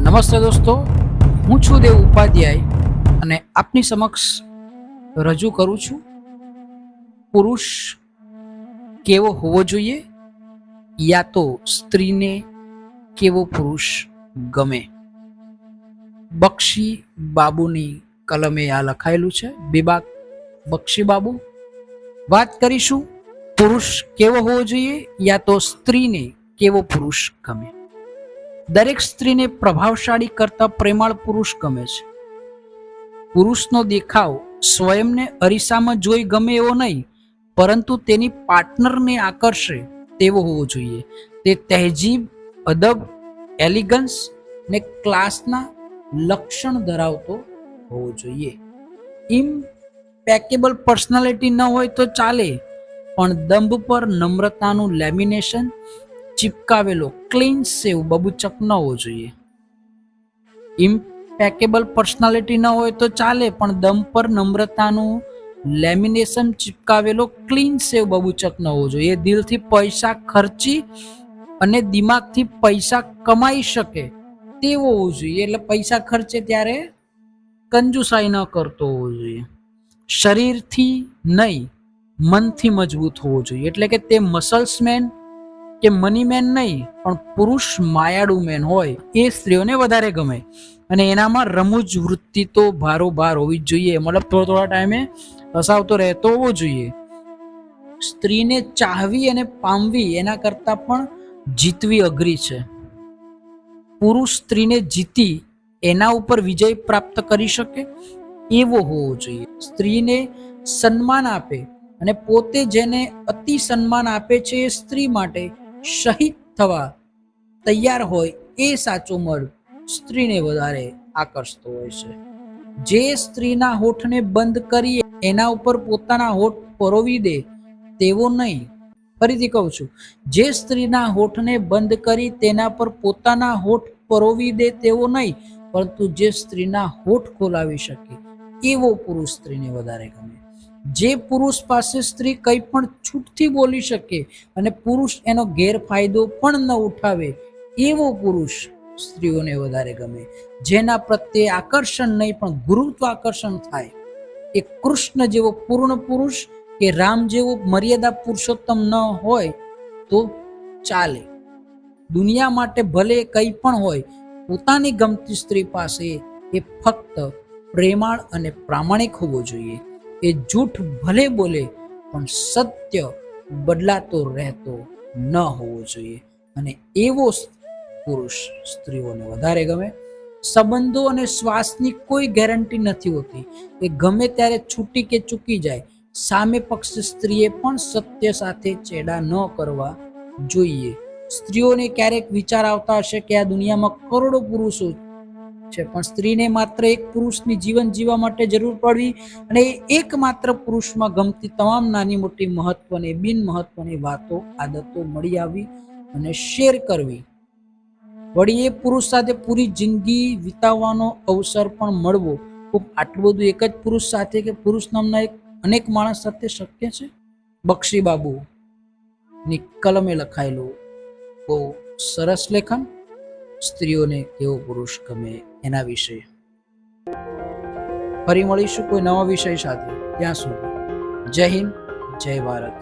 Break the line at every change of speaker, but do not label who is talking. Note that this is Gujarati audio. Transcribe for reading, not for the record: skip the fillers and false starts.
નમસ્તે દોસ્તો, હું છું દેવ ઉપાધ્યાય અને આપની સમક્ષ રજૂ કરું છું પુરુષ કેવો હોવો જોઈએ યા તો સ્ત્રીને કેવો પુરુષ ગમે. બક્ષી બાબુની કલમે આ લખાયેલું છે. બેબાક બક્ષી બાબુ. વાત કરીશું પુરુષ કેવો હોવો જોઈએ યા તો સ્ત્રીને કેવો પુરુષ ગમે. દરેક સ્ત્રીને પ્રભાવશાળી કરતા પ્રેમાળ પુરુષ ગમે છે. પુરુષનો દેખાવ સ્વયંને અરીસામાં જોઈ ગમે એવો નહીં, પરંતુ તેની પાર્ટનરને આકર્ષે તેવો હોવો જોઈએ. તે તહેજીબ, અદબ, એલિગન્સ ને ક્લાસના લક્ષણ ધરાવતો હોવો જોઈએ. ઇમ્પેકેબલ પર્સનાલિટી ન હોય તો ચાલે, પણ દંભ પર નમ્રતાનું લેમિનેશન ચિપકાવેલો ક્લીન સેવ બબૂચક ન હોવો જોઈએ. ઇમ્પેકેબલ પર્સનાલિટી ન હોય તો ચાલે, પણ દમ પર નમ્રતાનું લેમિનેશન ચિપકાવેલો ક્લીન સેવ બબૂચક ન હોવો જોઈએ. દિલથી પૈસા ખર્ચી અને દિમાગથી પૈસા કમાઈ શકે તેવો હોવો જોઈએ. એટલે પૈસા ખર્ચે ત્યારે કંજુસાઈ ન કરતો હોવો જોઈએ. શરીરથી નહીં, મનથી મજબૂત હોવો જોઈએ. એટલે કે તે મસલ્સમેન કે મનીમેન નહીં, પણ પુરુષ માયાળુ મેન હોય એ સ્ત્રીઓને વધારે ગમે. અને એનામાં રમૂજ વૃત્તિ તો ભારોભાર હોવી જ જોઈએ. મતલબ થોડા ટાઈમે હસાવતો રહેતો હોવો જોઈએ. સ્ત્રીને ચાહવી અને પામવી એના કરતાં પણ જીતવી અઘરી છે. પુરુષ સ્ત્રીને જીતી એના ઉપર વિજય પ્રાપ્ત કરી શકે એવો હોવો જોઈએ. સ્ત્રીને સન્માન આપે અને પોતે જેને અતિ સન્માન આપે છે એ સ્ત્રી માટે શહીદ થવા તૈયાર હોય એ સાચો મર્દ સ્ત્રીને વધારે આકર્ષતો હોય છે. જે સ્ત્રીના હોઠને બંધ કરી એના ઉપર પોતાના હોઠ પરોવી દે તેવો નહીં. ફરીથી કહું છું, જે સ્ત્રીના હોઠને બંધ કરી તેના પર પોતાના હોઠ પરોવી દે તેવો નહીં, પરંતુ જે સ્ત્રીના હોઠ ખોલાવી શકે એવો પુરુષ સ્ત્રીને વધારે ગમે. જે પુરુષ પાસે સ્ત્રી કંઈ પણ છૂટથી બોલી શકે અને પુરુષ એનો ગેરફાયદો પણ ન ઉઠાવે એવો પુરુષ સ્ત્રીઓને વધારે ગમે. જેના પ્રત્યે આકર્ષણ નહીં પણ ગુરુત્વાકર્ષણ થાય. એ કૃષ્ણ જેવો પૂર્ણ પુરુષ કે રામ જેવો મર્યાદા પુરુષોત્તમ ન હોય તો ચાલે. દુનિયા માટે ભલે કંઈ પણ હોય, પોતાની ગમતી સ્ત્રી પાસે એ ફક્ત પ્રેમાળ અને પ્રામાણિક હોવો જોઈએ. એ જૂઠ ભલે બોલે પણ સત્ય બદલાતો રહેતો ન હોવો જોઈએ. અને એવો પુરુષ સ્ત્રીઓને વધારે ગમે. સંબંધો અને શ્વાસની કોઈ ગેરંટી નથી હોતી. એ ગમે ત્યારે છૂટી કે ચૂકી જાય. સામે પક્ષ સ્ત્રીએ પણ સત્ય સાથે ચેડા ન કરવા જોઈએ. સ્ત્રીઓને ક્યારેક વિચાર આવતા હશે કે આ દુનિયામાં કરોડો પુરુષો છે, પણ સ્ત્રીને માત્ર એક પુરુષની જીવન જીવવા માટે જરૂર પડવી અને એક માત્ર પુરુષમાં ગમતી તમામ નાની મોટી મહત્વની બિન મહત્વની વાતો, આદતો મળી આવી અને શેર કરવી. વળી એ પુરુષ સાથે પૂરી જિંદગી વિતાવવાનો અવસર પણ મળવો. આટલું બધું એક જ પુરુષ સાથે કે પુરુષ નામના એક અનેક માણસ સાથે શક્ય છે? બક્ષી બાબુ ની કલમે લખાયેલું બહુ સરસ લેખન સ્ત્રીઓને કેવો પુરુષ ગમે એના વિશે. ફરી મળીશું કોઈ નવા વિષય સાથે. ત્યાં સુધી જય હિન્દ, જય ભારત.